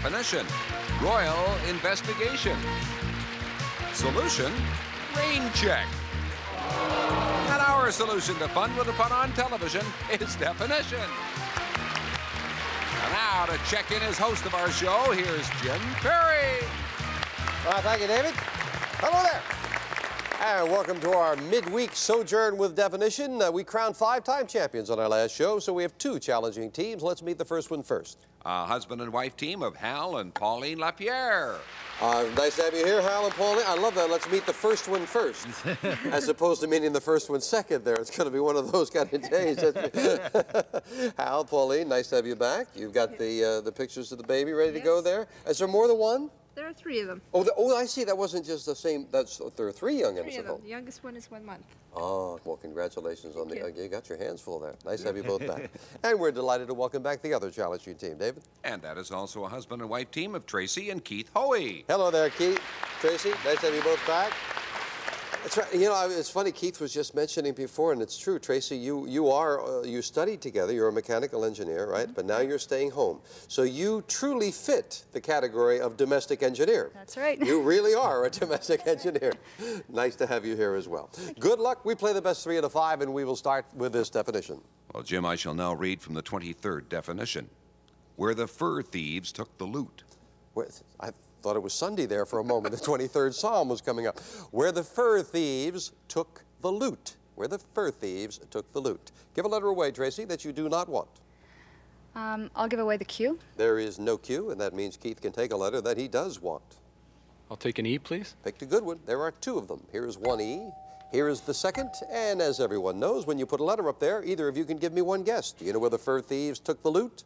definition. Royal investigation. Solution, rain check. And our solution to fun with the fun on television is definition. And now to check in as host of our show, here's Jim Perry. Thank you, David. Hello there. And welcome to our midweek sojourn with definition. We crowned 5-time champions on our last show, so we have 2 challenging teams. Let's meet the first one first. A husband and wife team of Hal and Pauline Lapierre. Nice to have you here, Hal and Pauline. I love that. Let's meet the first one first, as opposed to meeting the first one second there. It's going to be one of those kind of days. Hal, Pauline, nice to have you back. You've got the pictures of the baby ready to go there. Is there more than one? There are 3 of them. Oh, I see. That wasn't just the same. There are 3 youngins. 3 of them. The youngest one is 1 month. Oh, well, congratulations on the. You got your hands full there. Nice to have you both back. And we're delighted to welcome back the other challenging team, David. And that is also a husband and wife team of Tracy and Keith Hoey. Hello there, Keith. Tracy, nice to have you both back. That's right. You know, it's funny. Keith was just mentioning before, and it's true. Tracy, you studied together. You're a mechanical engineer, right? But now you're staying home, so you truly fit the category of domestic engineer. That's right. You really are a domestic engineer. Nice to have you here as well. Good luck. We play the best 3 out of 5, and we will start with this definition. Well, Jim, I shall now read from the 23rd definition. Where the fur thieves took the loot. I thought it was Sunday there for a moment. The 23rd Psalm was coming up. Where the fur thieves took the loot. Where the fur thieves took the loot. Give a letter away, Tracy, that you do not want. I'll give away the Q. There is no Q, and that means Keith can take a letter that he does want. I'll take an E, please. Picked a good one. There are 2 of them. Here is one E. Here is the second. And as everyone knows, when you put a letter up there, either of you can give me one guess. Do you know where the fur thieves took the loot?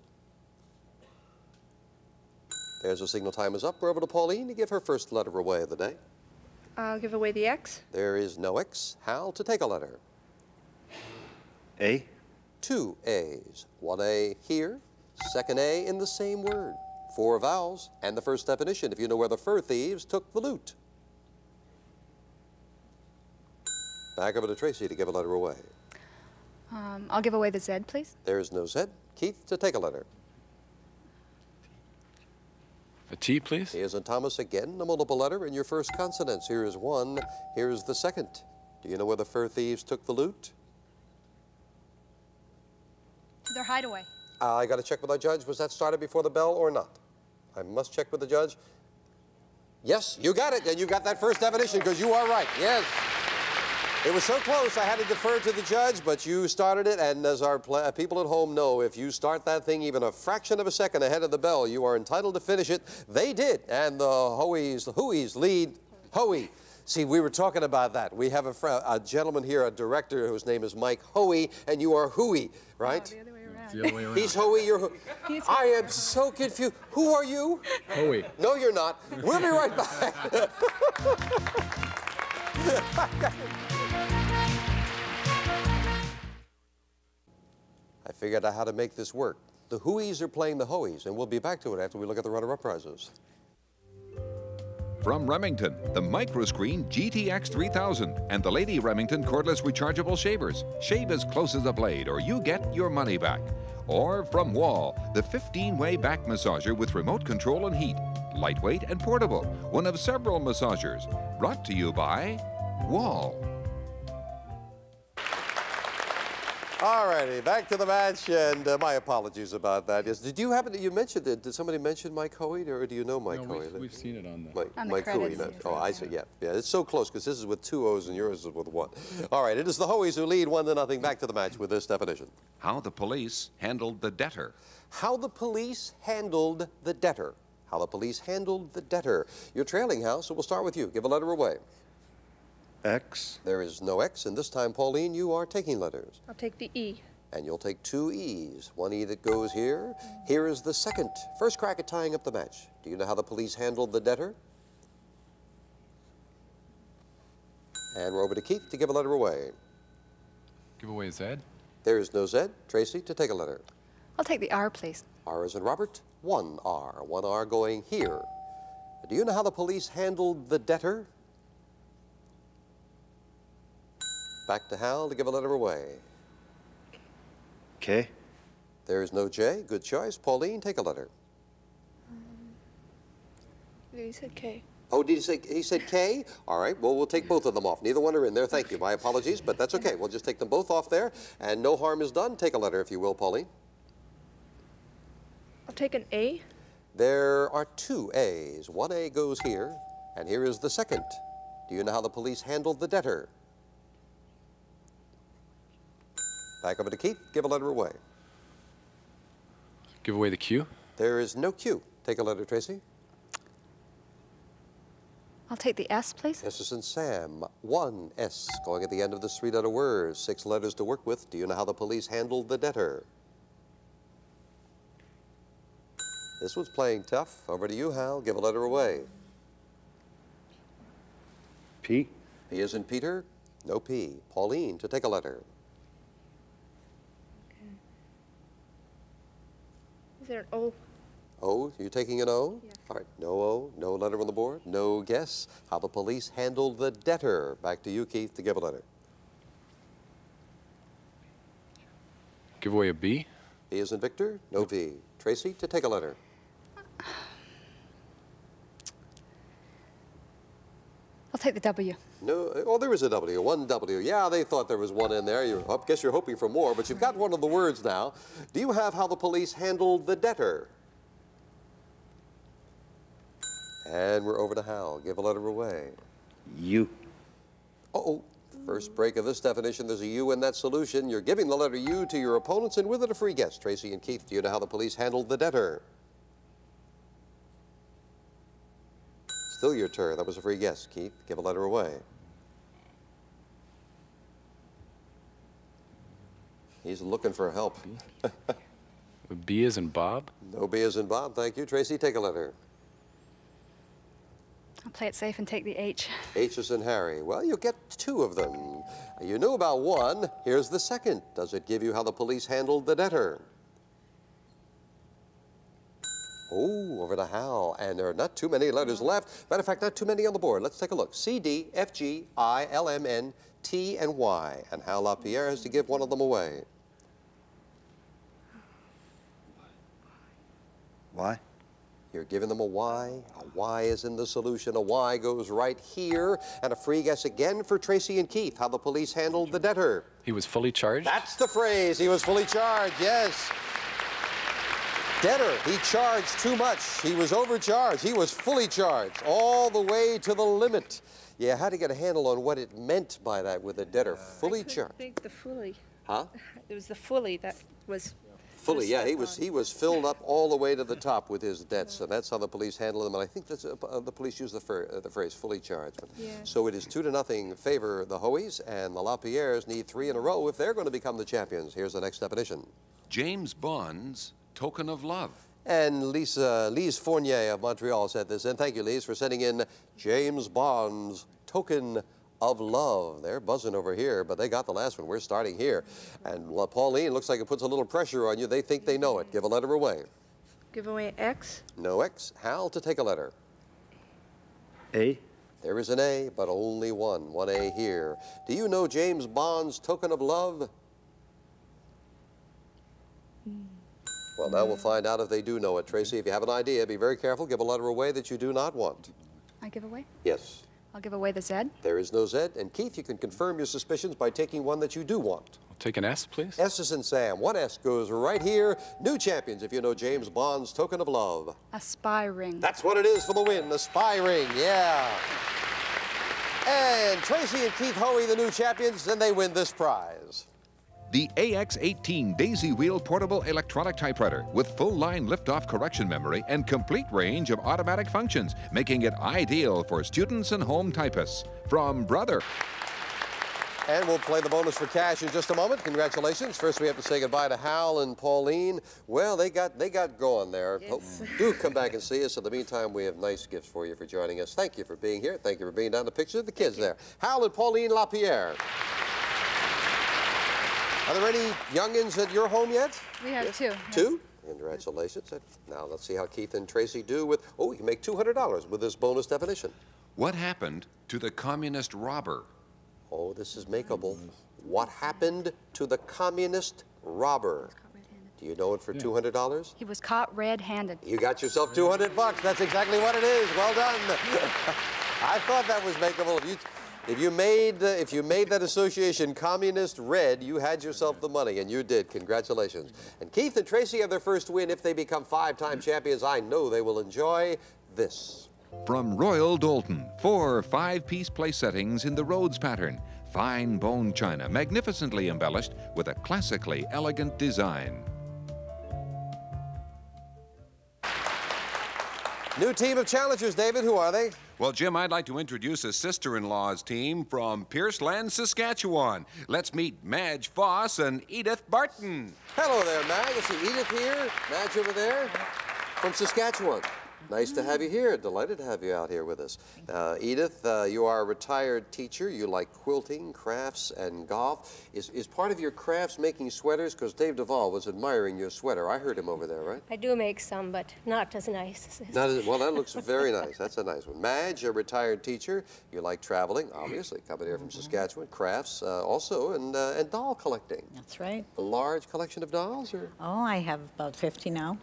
There's a signal. Time is up. We're over to Pauline to give her first letter away of the day. I'll give away the X. There is no X. Hal, to take a letter. A. 2 A's. 1 A here, second A in the same word. 4 vowels, and the first definition, if you know where the fur thieves took the loot. Back over to Tracy to give a letter away. I'll give away the Z, please. There is no Z. Keith, to take a letter. A T, please. Here's a Thomas again, a multiple letter in your first consonants. Here is one, here's the second. Do you know where the fur thieves took the loot? To their hideaway. I got to check with our judge. Was that started before the bell or not? I must check with the judge. Yes, you got it, and you got that first definition because you are right. Yes. It was so close, I had to defer to the judge, but you started it, and as our people at home know, if you start that thing even a fraction of a second ahead of the bell, you are entitled to finish it. They did, and the Hooeys lead Hoey. See, we were talking about that. We have a gentleman here, a director whose name is Mike Hoey, and you are Hooey, right? Oh, the other way around. It's the other way around. He's Hoey, you're Hoey. I am so confused. Who are you? Hoey. No, you're not. We'll be right back. I figured out how to make this work. The Hooeys are playing the Hoeys, and we'll be back to it after we look at the runner-up prizes. From Remington, the Microscreen GTX 3000 and the Lady Remington cordless rechargeable shavers. Shave as close as a blade or you get your money back. Or from Wall, the 15-way back massager with remote control and heat. Lightweight and portable, one of several massagers. Brought to you by Wall. All righty, back to the match, and my apologies about that. Yes, did you happen to, you mentioned it, did somebody mention Mike Hoey, or do you know Mike Hoey? We've seen it on the... On the Mike Hoey, credits. oh, I see, yeah, it's so close, because this is with 2 O's and yours is with 1. All right, it is the Hoeys who lead 1-0. Back to the match with this definition. How the police handled the debtor. How the police handled the debtor. How the police handled the debtor. You're trailing, Hal, so we'll start with you. Give a letter away. X. There is no X, and this time, Pauline, you are taking letters. I'll take the E. And you'll take 2 E's. 1 E that goes here. Here is the second. First crack at tying up the match. Do you know how the police handled the debtor? And we're over to Keith to give a letter away. Give away Z. There is no Z. Tracy, to take a letter. I'll take the R, please. R as in Robert. 1 R. 1 R going here. Do you know how the police handled the debtor? Back to Hal to give a letter away. K. There is no J. Good choice. Pauline, take a letter. You said K. Oh, did he said K? All right, well, we'll take both of them off. Neither one are in there. Thank you. My apologies, but that's okay. We'll just take them both off there, and no harm is done. Take a letter, if you will, Pauline. I'll take an A. There are two A's. One A goes here, and here is the second. Do you know how the police handled the debtor? Back over to Keith. Give a letter away. Give away the Q. There is no Q. Take a letter, Tracy. I'll take the S, please. S is in Sam. One S going at the end of this three-letter word. 6 letters to work with. Do you know how the police handled the debtor? This one's playing tough. Over to you, Hal. Give a letter away. P. P is in Peter. No P. Pauline, to take a letter. Is there an O? O, you taking an O? Yeah. All right, no O, no letter on the board, no guess. How the police handled the debtor. Back to you, Keith, to give a letter. Give away a B. B is in Victor, no V. Tracy, to take a letter. I'll take the W. No, oh, there is a W, one W. Yeah, they thought there was one in there. I guess you're hoping for more, but you've got one of the words now. Do you have how the police handled the debtor? And we're over to Hal. Give a letter away. U. Uh-oh. First break of this definition, there's a U in that solution. You're giving the letter U to your opponents, and with it a free guess. Tracy and Keith, do you know how the police handled the debtor? Still your turn. That was a free guess. Keith, give a letter away. He's looking for help. B is in Bob. No B is in Bob. Thank you. Tracy, take a letter. I'll play it safe and take the H. H is in Harry. Well, you get 2 of them. You knew about one. Here's the second. Does it give you how the police handled the debtor? Oh, over to Hal. And there are not too many letters left. Matter of fact, not too many on the board. Let's take a look. C, D, F, G, I, L, M, N, T, and Y. And Hal LaPierre has to give one of them away. Y. You're giving them a Y. A Y is in the solution. A Y goes right here. And a free guess again for Tracy and Keith. How the police handled the debtor. He was fully charged. That's the phrase. He was fully charged, yes. Debtor, he charged too much. He was overcharged. He was fully charged, all the way to the limit. You had to get a handle on what it meant by that with a debtor fully charged. I think the fully. Huh? It was the fully that was. Fully, yeah. He was filled up all the way to the top with his debts, and that's how the police handled them. And I think that's, the police use the phrase fully charged. But, Yeah. So it is 2-0 favor the Hoeys, and the LaPierres need 3 in a row if they're going to become the champions. Here's the next definition. James Bond's Token of Love. And Lise Fournier of Montreal said this, and thank you, Lise, for sending in James Bond's Token of Love. They're buzzing over here, but they got the last one. We're starting here. And Pauline, looks like it puts a little pressure on you. They think they know it. Give a letter away. Give away X. No X. Hal, to take a letter. A. There is an A, but only one. One A here. Do you know James Bond's Token of Love? Well, now we'll find out if they do know it. Tracy, if you have an idea, be very careful. Give a letter away that you do not want. I give away? Yes. I'll give away the Z. There is no Z. And Keith, you can confirm your suspicions by taking one that you do want. I'll take an S, please. S is in Sam. One S goes right here. New champions, if you know James Bond's Token of Love. A spy ring. That's what it is for the win, the spy ring, yeah. And Tracy and Keith Hoey, the new champions, and they win this prize. The AX18 Daisy Wheel Portable Electronic Typewriter with full-line lift-off correction memory and complete range of automatic functions, making it ideal for students and home typists. From Brother. And we'll play the bonus for cash in just a moment. Congratulations. First, we have to say goodbye to Hal and Pauline. Well, they got going there. Yes. Do come back and see us. In the meantime, we have nice gifts for you for joining us. Thank you for being here. Thank you for being down the picture of the kids there. Hal and Pauline LaPierre. Are there any youngins at your home yet? We have 2. Yes. 2? Congratulations. Now let's see how Keith and Tracy do with, oh, we can make $200 with this bonus definition. What happened to the communist robber? Oh, this is makeable. What happened to the communist robber? Do you know it for $200? He was caught red-handed. You got yourself $200. That's exactly what it is. Well done. I thought that was makeable. If you made that association communist red, you had yourself the money, and you did. Congratulations. And Keith and Tracy have their first win. If they become 5-time champions, I know they will enjoy this. From Royal Doulton, 4 5-piece place settings in the Rhodes pattern. Fine bone china, magnificently embellished with a classically elegant design. New team of challengers, David. Who are they? Well, Jim, I'd like to introduce a sister-in-law's team from Pierceland, Saskatchewan. Let's meet Madge Foss and Edith Barton. Hello there, Madge. I see Edith here, Madge over there, from Saskatchewan. Nice to have you here. Delighted to have you out here with us. Edith, you are a retired teacher. You like quilting, crafts, and golf. Is part of your crafts making sweaters? Because Dave Duvall was admiring your sweater. I heard him over there, right? I do make some, but not as nice. Well, that looks very nice. That's a nice one. Madge, a retired teacher. You like traveling, obviously, coming here from Saskatchewan. Crafts also, and doll collecting. That's right. A large collection of dolls? Or? Oh, I have about 50 now.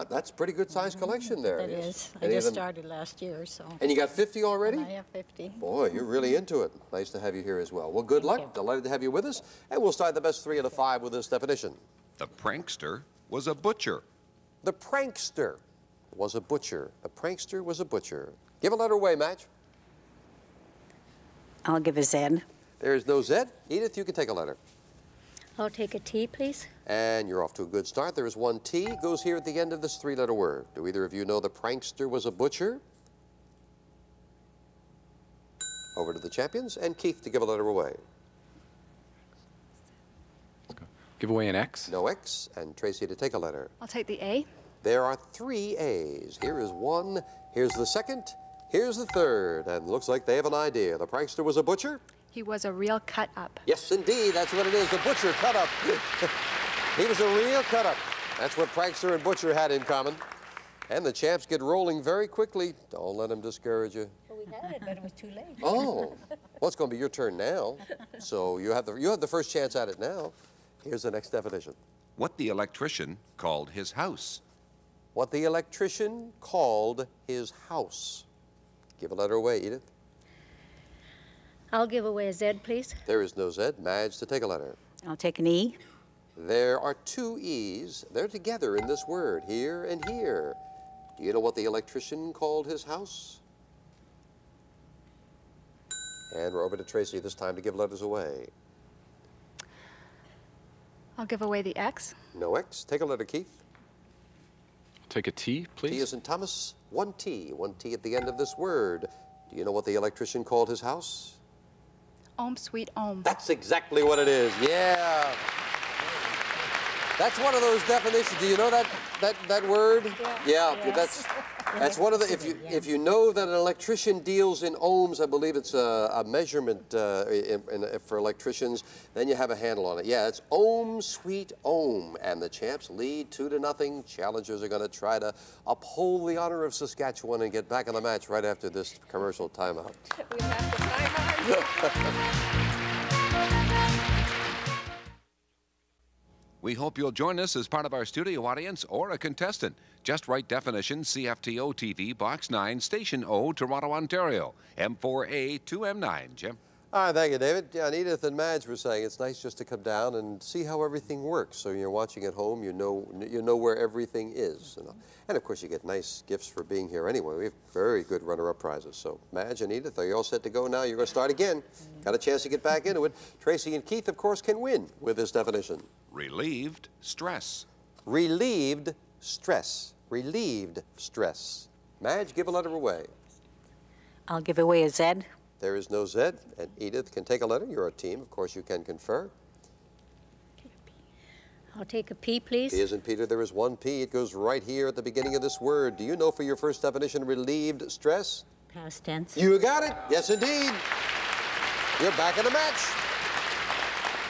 That's a pretty good sized collection there. It is. I Any of just them- started last year, so. And you got 50 already? I have 50. Boy, you're really into it. Nice to have you here as well. Well, good luck. you. Delighted to have you with us. And we'll start the best 3 out of 5 with this definition. The prankster was a butcher. The prankster was a butcher. The prankster was a butcher. Give a letter away, Madge. I'll give a Z. There's no Z. Edith, you can take a letter. I'll take a T, please. And you're off to a good start. There is one T. Goes here at the end of this 3-letter word. Do either of you know the prankster was a butcher? Over to the champions. And Keith to give a letter away. Give away an X. No X. And Tracy to take a letter. I'll take the A. There are 3 A's. Here is one. Here's the second. Here's the third. And looks like they have an idea. The prankster was a butcher? He was a real cut-up. Yes, indeed. That's what it is. The butcher cut up. He was a real cut up. That's what prankster and butcher had in common. And the champs get rolling very quickly. Don't let them discourage you. Well, we had it, but it was too late. Oh, well, it's going to be your turn now. So you have the first chance at it now. Here's the next definition. What the electrician called his house. What the electrician called his house. Give a letter away, Edith. I'll give away a Z, please. There is no Z. Madge to take a letter. I'll take an E. There are 2 E's. They're together in this word, here and here. Do you know what the electrician called his house? And we're over to Tracy this time to give letters away. I'll give away the X. No X. Take a letter, Keith. Take a T, please. T as in Thomas. 1 T. 1 T at the end of this word. Do you know what the electrician called his house? Ohm, sweet Ohm. That's exactly what it is. Yeah. That's one of those definitions. Do you know that word? Yeah. That's one of the. If you know that an electrician deals in ohms, I believe it's a measurement for electricians. Then you have a handle on it. Yeah, it's ohm, sweet Ohm, and the champs lead 2-0. Challengers are going to try to uphold the honor of Saskatchewan and get back in the match right after this commercial timeout. We have to time ours. We hope you'll join us as part of our studio audience or a contestant. Just write definition CFTO TV, Box 9, Station O, Toronto, Ontario, M4A 2M9. Jim? All right, thank you, David. Yeah, and Edith and Madge were saying it's nice just to come down and see how everything works. So you're watching at home, you know where everything is. And of course, you get nice gifts for being here anyway. We have very good runner-up prizes. So Madge and Edith, are you all set to go now? You're going to start again. Got a chance to get back into it. Tracy and Keith, of course, can win with this definition. Relieved stress. Relieved stress. Relieved stress. Madge, give a letter away. I'll give away a Z. There is no Z, and Edith can take a letter. You're a team. Of course, you can confer. I'll take a P, please. P as in Peter, there is 1 P. It goes right here at the beginning of this word. Do you know for your first definition, relieved stress? Past tense. You got it. Yes, indeed. You're back in the match.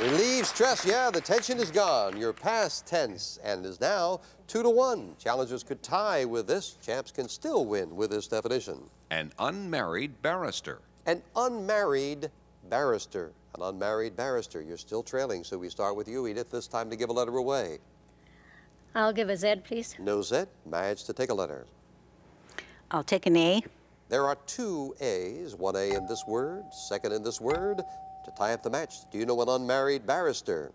Relieved stress, yeah, the tension is gone. You're past tense and is now 2-1. Challengers could tie with this. Champs can still win with this definition. An unmarried barrister. An unmarried barrister. An unmarried barrister. You're still trailing, so we start with you, Edith, this time to give a letter away. I'll give a Z, please. No Z. Madge to take a letter. I'll take an A. There are two A's, one A in this word, second in this word. To tie up the match, do you know an unmarried barrister?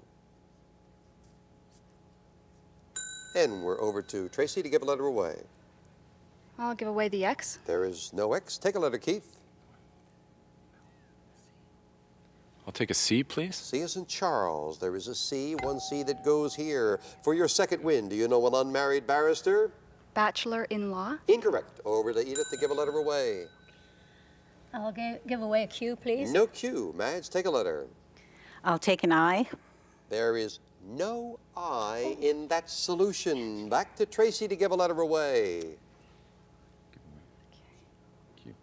And we're over to Tracy to give a letter away. I'll give away the X. There is no X. Take a letter, Keith. I'll take a C, please. C is in Charles. There is a C, one C that goes here. For your second win, do you know an unmarried barrister? Bachelor-in-law. Incorrect. Over to Edith to give a letter away. I'll give away a Q, please. No Q. Madge, take a letter. I'll take an I. There is no I in that solution. Back to Tracy to give a letter away. Q.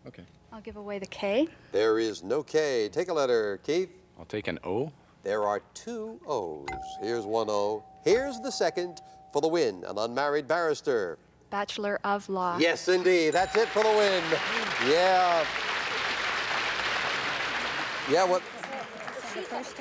Okay. I'll give away the K. There is no K. Take a letter, Keith. I'll take an O. There are two O's. Here's one O. Here's the second for the win. An unmarried barrister. Bachelor of Law. Yes, indeed. That's it for the win. Yeah. Yeah, what?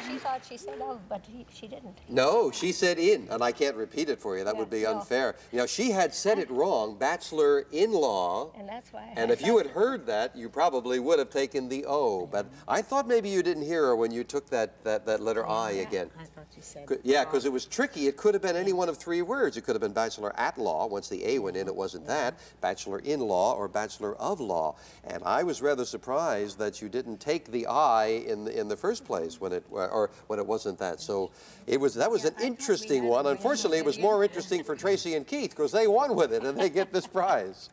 She thought she said of, but she didn't. No, she said in, and I can't repeat it for you. That would be unfair. You know, she had said it wrong, bachelor-in-law. And that's why. And if you had heard that, you probably would have taken the O. But I thought maybe you didn't hear her when you took that letter I again. I thought you said. Yeah, because it was tricky. It could have been any one of three words. It could have been bachelor at law. Once the A went in, it wasn't that. Bachelor in law or bachelor of law. And I was rather surprised that you didn't take the I in the first place when it wasn't that. So that was an interesting one. Unfortunately, it was more interesting for Tracy and Keith because they won with it and they get this prize.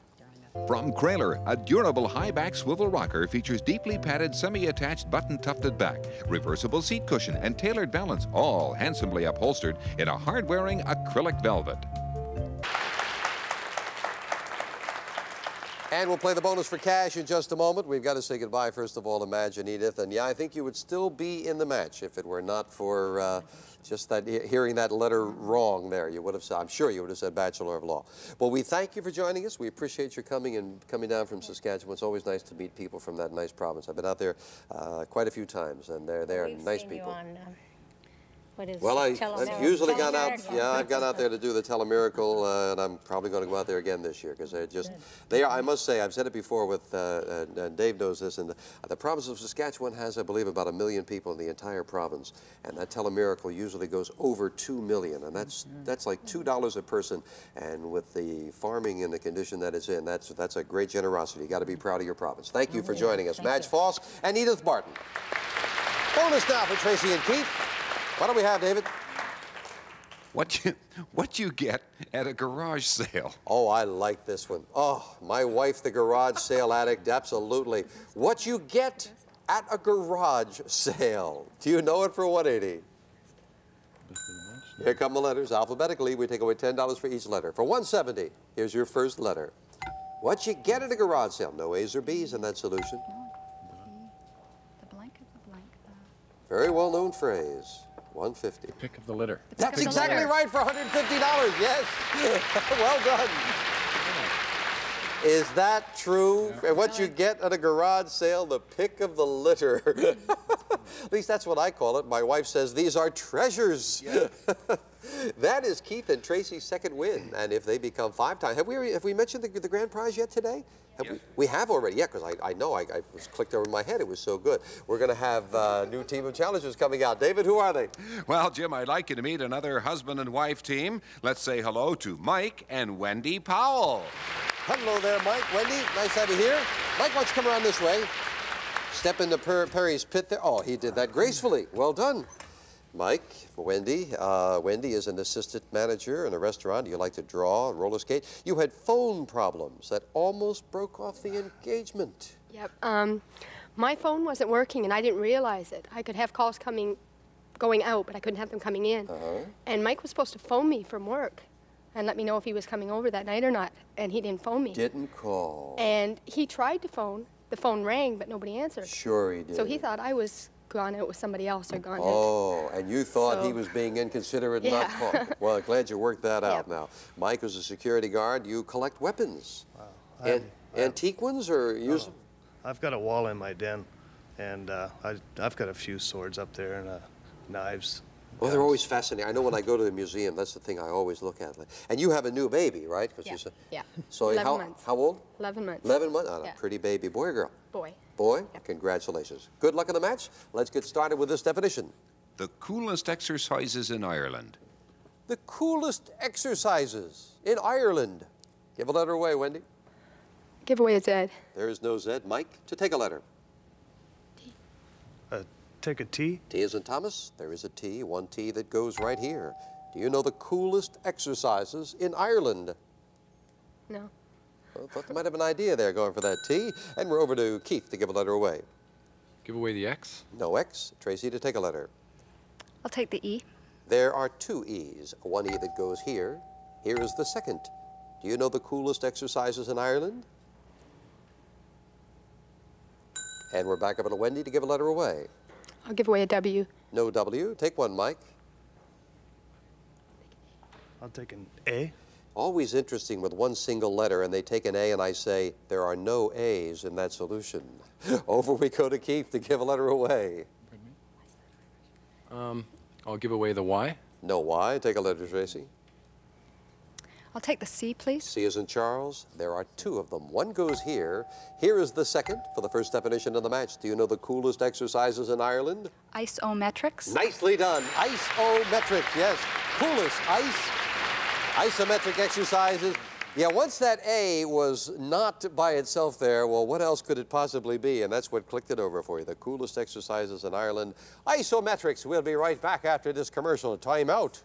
From Krahler, a durable high-back swivel rocker features deeply padded semi-attached button-tufted back, reversible seat cushion, and tailored balance, all handsomely upholstered in a hard-wearing acrylic velvet. And we'll play the bonus for cash in just a moment. We've got to say goodbye, first of all, to Madge and Edith. And yeah, I think you would still be in the match if it were not for just that hearing that letter wrong there. You would have said, I'm sure you would have said Bachelor of Law. Well, we thank you for joining us. We appreciate your coming down from Saskatchewan. It's always nice to meet people from that nice province. I've been out there quite a few times, and they're nice people. You on, what is Well, I've usually gone out. Telemiracle. Yeah, I've gone out there to do the Telemiracle, and I'm probably going to go out there again this year because they are. I must say, I've said it before with, and Dave knows this, and the province of Saskatchewan has, I believe, about 1 million people in the entire province, and that Telemiracle usually goes over 2 million, and that's like $2 a person, and with the farming in the condition that it's in, that's a great generosity. You got to be proud of your province. Thank you for joining us, Madge Foss and Edith Barton. Bonus now for Tracy and Keith. What do we have, David? What you get at a garage sale. Oh, I like this one. Oh, my wife, the garage sale addict, absolutely. What you get at a garage sale. Do you know it for 180? Here come the letters. Alphabetically, we take away $10 for each letter. For 170, here's your first letter. What you get at a garage sale. No A's or B's in that solution. The blank of the blank. Very well-known phrase. 150. Pick of the litter. That's exactly right for $150. Yes. Well done. Is that true? And what you get at a garage sale, the pick of the litter. At least that's what I call it. My wife says these are treasures. Yeah. That is Keith and Tracy's second win. And if they become 5-time, have we mentioned the grand prize yet today? We have already, yeah, because I know I was clicked over my head. It was so good. We're going to have a new team of challengers coming out. David, who are they? Well, Jim, I'd like you to meet another husband and wife team. Let's say hello to Mike and Wendy Powell. Hello there, Mike. Wendy, nice to have you here. Mike, why don't you come around this way? Step into Perry's pit there. Oh, he did that gracefully. Well done. Mike, Wendy. Wendy is an assistant manager in a restaurant. You like to draw, roller skate. You had phone problems that almost broke off the engagement. Yep. My phone wasn't working, and I didn't realize it. I could have calls going out, but I couldn't have them coming in. And Mike was supposed to phone me from work and let me know if he was coming over that night or not, and he didn't phone me. Didn't call. And he tried to phone. The phone rang, but nobody answered. Sure he did. So he thought I was gone out with somebody else or gone out. Oh, and you thought he was being inconsiderate and not calling. Well, glad you worked that out now. Mike was a security guard. You collect weapons. Wow. Antique ones or use them? I've got a wall in my den, and I've got a few swords up there and knives. Oh, they're always fascinating. I know when I go to the museum, that's the thing I always look at. And you have a new baby, right? 'Cause Yeah. you said, Yeah. so 11 months. how old? 11 months. 11 months? Oh, Yeah. a pretty baby. Boy or girl? Boy. Boy? Yep. Congratulations. Good luck in the match. Let's get started with this definition. The coolest exercises in Ireland. The coolest exercises in Ireland. Give a letter away, Wendy. Give away a Z. There is no Z. Mike, to take a letter. Take a T. T is in Thomas. There is a T, one T that goes right here. Do you know the coolest exercises in Ireland? No. Well, thought you might have an idea there going for that T. And we're over to Keith to give a letter away. Give away the X. No X. Tracy, to take a letter. I'll take the E. There are two E's. One E that goes here. Here is the second. Do you know the coolest exercises in Ireland? And we're back up to Wendy to give a letter away. I'll give away a W. No W. Take one, Mike. I'll take an A. Always interesting with one single letter, and they take an A, and I say, there are no A's in that solution. Over we go to Keith to give a letter away. I'll give away the Y. No Y. Take a letter, Tracy. I'll take the C, please. C is in Charles. There are two of them. One goes here. Here is the second for the first definition of the match. Do you know the coolest exercises in Ireland? Isometrics. Nicely done. Isometric, yes. Coolest isometric exercises. Yeah, once that A was not by itself there, well, what else could it possibly be? And that's what clicked it over for you. The coolest exercises in Ireland. Isometrics. We'll be right back after this commercial. Time out.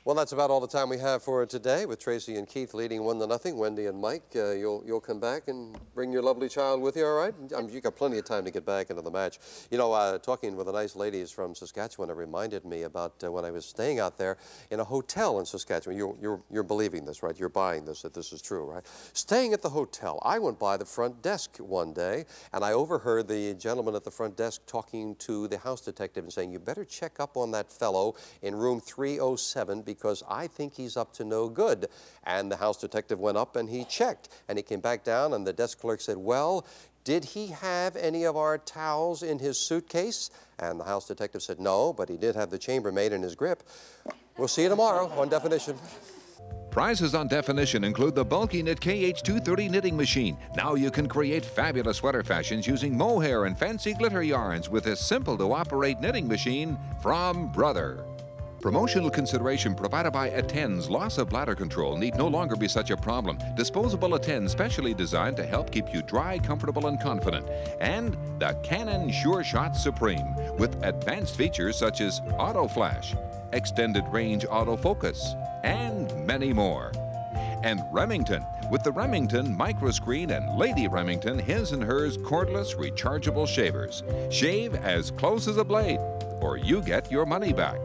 Well, that's about all the time we have for today, with Tracy and Keith leading 1-0. Wendy and Mike, you'll come back and bring your lovely child with you, all right? You got plenty of time to get back into the match. You know, talking with the nice ladies from Saskatchewan, it reminded me about when I was staying out there in a hotel in Saskatchewan. You're believing this, right? You're buying this, that this is true, right? Staying at the hotel, I went by the front desk one day, and I overheard the gentleman at the front desk talking to the house detective and saying, you better check up on that fellow in room 307 because I think he's up to no good. And the house detective went up and he checked. And he came back down and the desk clerk said, well, did he have any of our towels in his suitcase? And the house detective said, no, but he did have the chambermaid in his grip. We'll see you tomorrow on Definition. Prizes on Definition include the bulky knit KH230 knitting machine. Now you can create fabulous sweater fashions using mohair and fancy glitter yarns with this simple-to-operate knitting machine from Brother. Promotional consideration provided by Attend's loss of bladder control need no longer be such a problem. Disposable Attend specially designed to help keep you dry, comfortable, and confident. And the Canon Sure Shot Supreme with advanced features such as auto flash, extended range autofocus, and many more. And Remington with the Remington Microscreen and Lady Remington His and Hers cordless rechargeable shavers. Shave as close as a blade or you get your money back.